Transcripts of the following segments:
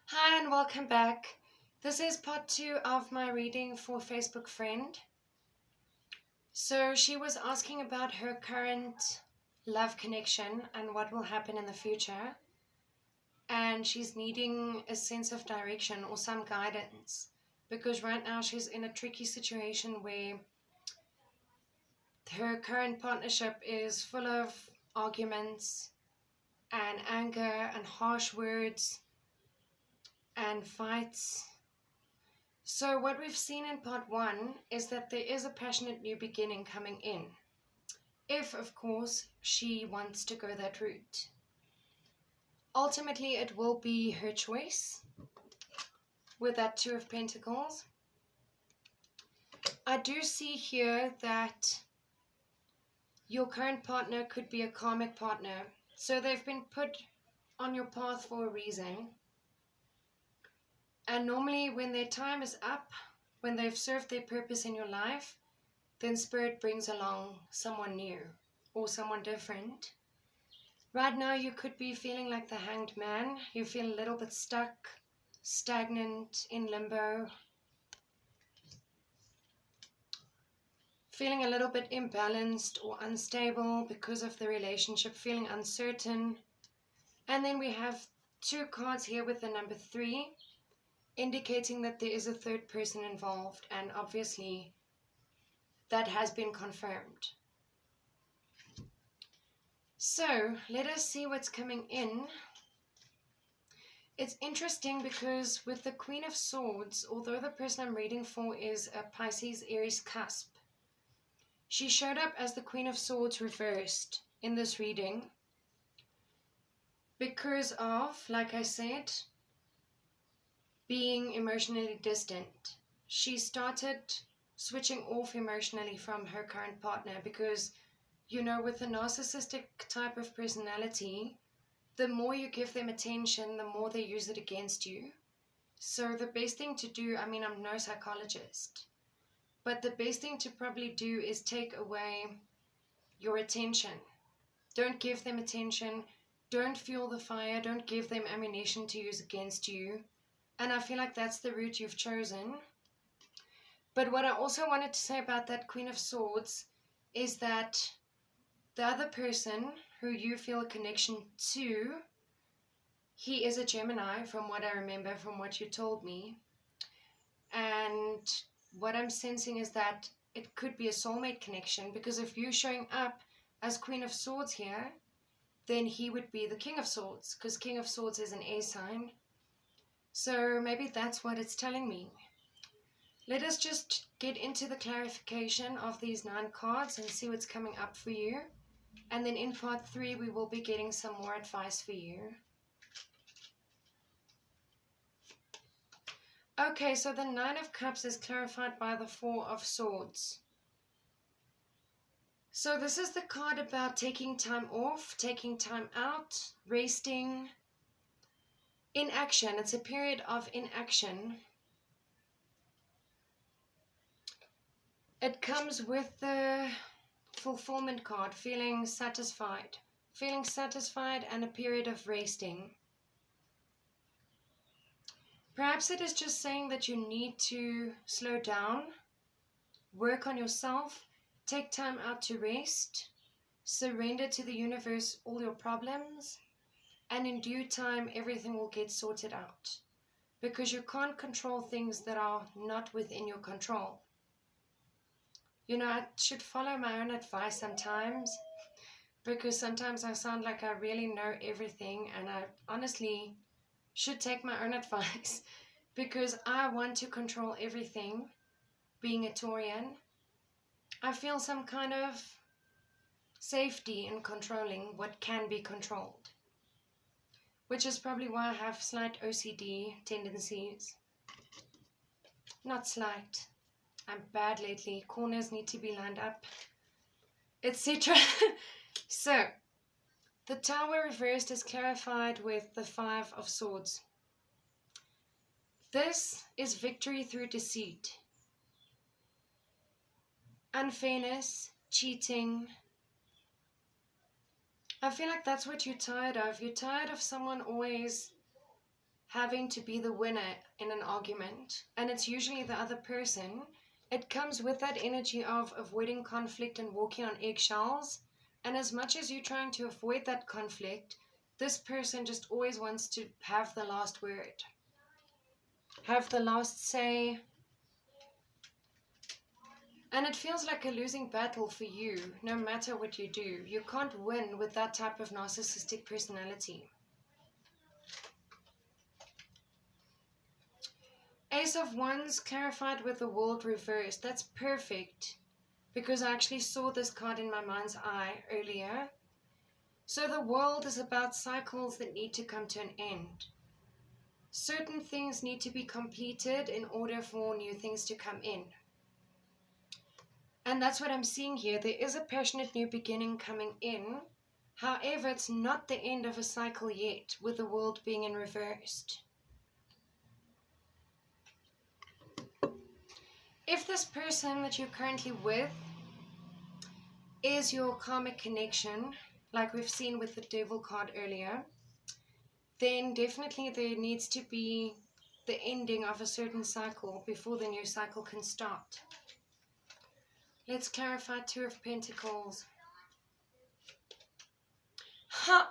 Hi and welcome back. This is part 2 of my reading for Facebook friend. So she was asking about her current love connection and what will happen in the future. And she's needing a sense of direction or some guidance because right now she's in a tricky situation where her current partnership is full of arguments and anger and harsh words and fights. So what we've seen in part 1 is that there is a passionate new beginning coming in. If, of course, she wants to go that route. Ultimately, it will be her choice with that Two of Pentacles. I do see here that your current partner could be a karmic partner. So they've been put on your path for a reason. And normally when their time is up, when they've served their purpose in your life, then Spirit brings along someone new or someone different. Right now you could be feeling like the Hanged Man. You feel a little bit stuck, stagnant, in limbo. Feeling a little bit imbalanced or unstable because of the relationship, feeling uncertain. And then we have two cards here with the number 3, indicating that there is a third person involved, and obviously that has been confirmed. So let us see what's coming in. It's interesting because with the Queen of Swords, although the person I'm reading for is a Pisces Aries cusp, she showed up as the Queen of Swords reversed in this reading because of, like I said, being emotionally distant. She started switching off emotionally from her current partner because, you know, with a narcissistic type of personality, the more you give them attention, the more they use it against you. So the best thing to do, I mean, I'm no psychologist, but the best thing to probably do is take away your attention. Don't give them attention. Don't fuel the fire. Don't give them ammunition to use against you. And I feel like that's the route you've chosen. But what I also wanted to say about that Queen of Swords is that the other person who you feel a connection to, he is a Gemini, from what I remember, from what you told me. And what I'm sensing is that it could be a soulmate connection, because if you're showing up as Queen of Swords here, then he would be the King of Swords, because King of Swords is an air sign. So maybe that's what it's telling me. Let us just get into the clarification of these 9 cards and see what's coming up for you. And then in part 3, we will be getting some more advice for you. Okay, so the 9 of Cups is clarified by the 4 of Swords. So this is the card about taking time off, taking time out, resting, inaction. It's a period of inaction. It comes with the fulfillment card, feeling satisfied and a period of resting. Perhaps it is just saying that you need to slow down, work on yourself, take time out to rest, surrender to the universe all your problems, and in due time everything will get sorted out, because you can't control things that are not within your control. You know, I should follow my own advice sometimes, because sometimes I sound like I really know everything, and I honestly should take my own advice, because I want to control everything. Being a Taurian, I feel some kind of safety in controlling what can be controlled, which is probably why I have slight OCD tendencies. Not slight. I'm bad lately. Corners need to be lined up, etc. So, the Tower reversed is clarified with the 5 of Swords. This is victory through deceit, unfairness, cheating. I feel like that's what you're tired of. You're tired of someone always having to be the winner in an argument, and it's usually the other person. It comes with that energy of avoiding conflict and walking on eggshells. And as much as you're trying to avoid that conflict, this person just always wants to have the last word, have the last say. And it feels like a losing battle for you, no matter what you do. You can't win with that type of narcissistic personality. Ace of Wands clarified with the World reversed. That's perfect, because I actually saw this card in my mind's eye earlier. So the World is about cycles that need to come to an end. Certain things need to be completed in order for new things to come in. And that's what I'm seeing here. There is a passionate new beginning coming in. However, it's not the end of a cycle yet, with the World being in reversed. If this person that you're currently with is your karmic connection, like we've seen with the Devil card earlier, then definitely there needs to be the ending of a certain cycle before the new cycle can start. Let's clarify Two of Pentacles.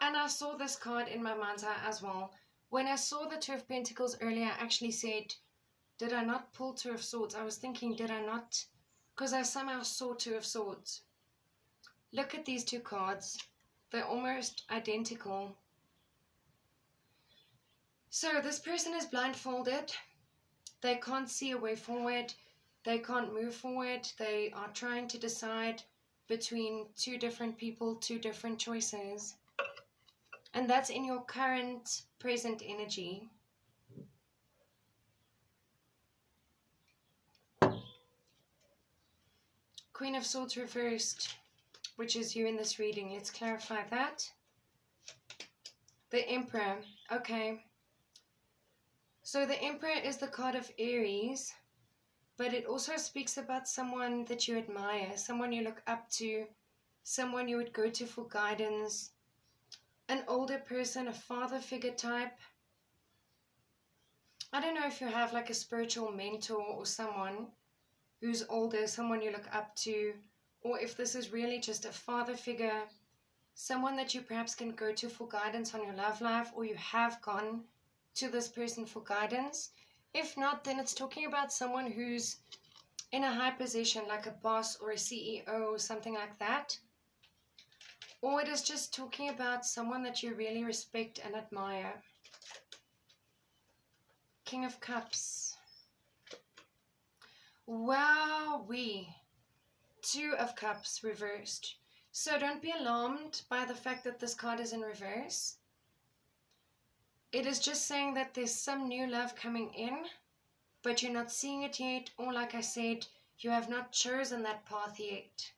And I saw this card in my mind's eye as well. When I saw the Two of Pentacles earlier, I actually said, did I not pull Two of Swords? I was thinking, did I not? Because I somehow saw Two of Swords. Look at these two cards. They're almost identical. So this person is blindfolded. They can't see a way forward. They can't move forward. They are trying to decide between two different people, two different choices. And that's in your current, present energy. Queen of Swords reversed, which is you in this reading. Let's clarify that. The Emperor. Okay. So the Emperor is the card of Aries, but it also speaks about someone that you admire, someone you look up to, someone you would go to for guidance, an older person, a father figure type. I don't know if you have like a spiritual mentor or someone who's older, someone you look up to, or if this is really just a father figure, someone that you perhaps can go to for guidance on your love life, or you have gone to this person for guidance. If not, then it's talking about someone who's in a high position, like a boss or a CEO or something like that. Or it is just talking about someone that you really respect and admire. King of Cups. Wowee. Two of Cups reversed. So don't be alarmed by the fact that this card is in reverse. It is just saying that there's some new love coming in, but you're not seeing it yet, or like I said, you have not chosen that path yet.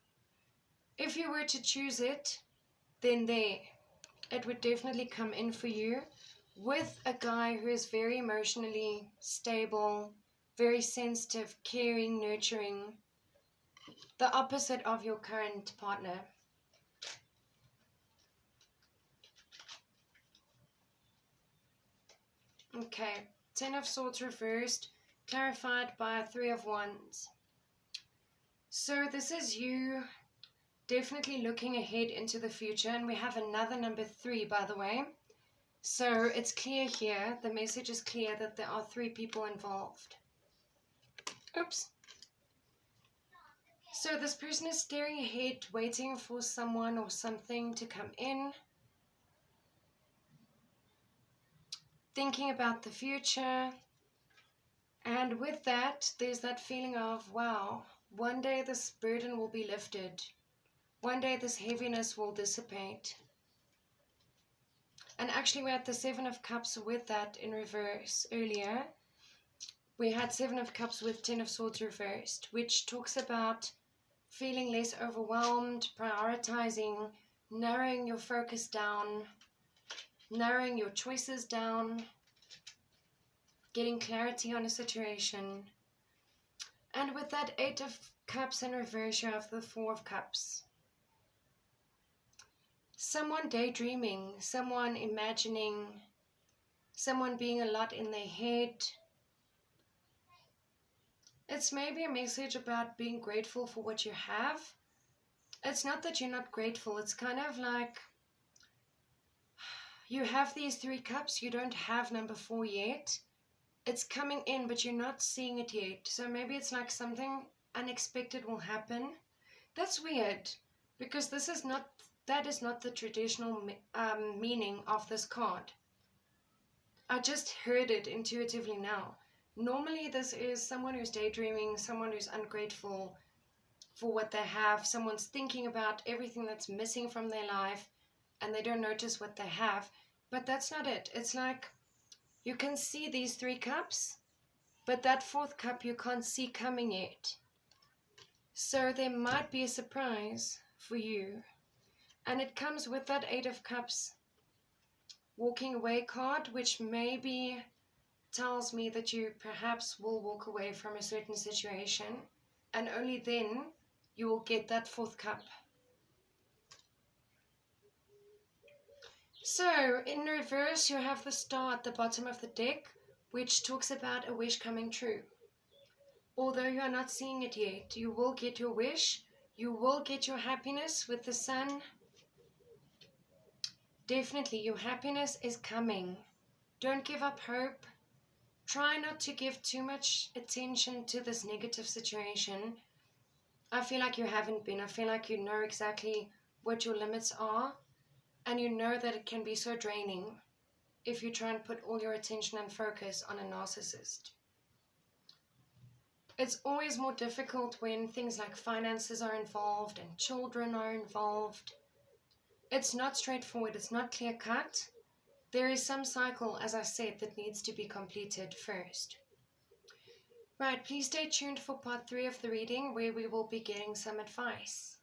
If you were to choose it, then it would definitely come in for you with a guy who is very emotionally stable, very sensitive, caring, nurturing, the opposite of your current partner. Okay, Ten of Swords reversed, clarified by Three of Wands. So this is you definitely looking ahead into the future, and we have another number 3, by the way. So it's clear here, the message is clear that there are 3 people involved. Oops. So this person is staring ahead, waiting for someone or something to come in. Thinking about the future. And with that, there's that feeling of, wow, one day this burden will be lifted. One day this heaviness will dissipate. And actually we had the Seven of Cups with that in reverse earlier. We had Seven of Cups with Ten of Swords reversed, which talks about feeling less overwhelmed, prioritizing, narrowing your focus down, narrowing your choices down, getting clarity on a situation. And with that Eight of Cups in reverse, you have the Four of Cups. Someone daydreaming, someone imagining, someone being a lot in their head. It's maybe a message about being grateful for what you have. It's not that you're not grateful, it's kind of like you have these 3 cups, you don't have number 4 yet. It's coming in, but you're not seeing it yet. So maybe it's like something unexpected will happen. That's weird, because that is not the traditional meaning of this card. I just heard it intuitively now. Normally this is someone who's daydreaming, someone who's ungrateful for what they have, someone's thinking about everything that's missing from their life and they don't notice what they have. But that's not it. It's like you can see these 3 cups, but that 4th cup you can't see coming yet. So there might be a surprise for you. And it comes with that 8 of Cups walking away card, which maybe tells me that you perhaps will walk away from a certain situation, and only then you will get that 4th cup. So in reverse, you have the Star at the bottom of the deck, which talks about a wish coming true. Although you are not seeing it yet, you will get your wish. You will get your happiness with the Sun. Definitely, your happiness is coming. Don't give up hope. Try not to give too much attention to this negative situation. I feel like you haven't been. I feel like you know exactly what your limits are, and you know that it can be so draining if you try and put all your attention and focus on a narcissist. It's always more difficult when things like finances are involved and children are involved. It's not straightforward, it's not clear cut. There is some cycle, as I said, that needs to be completed first. Right, please stay tuned for part 3 of the reading, where we will be getting some advice.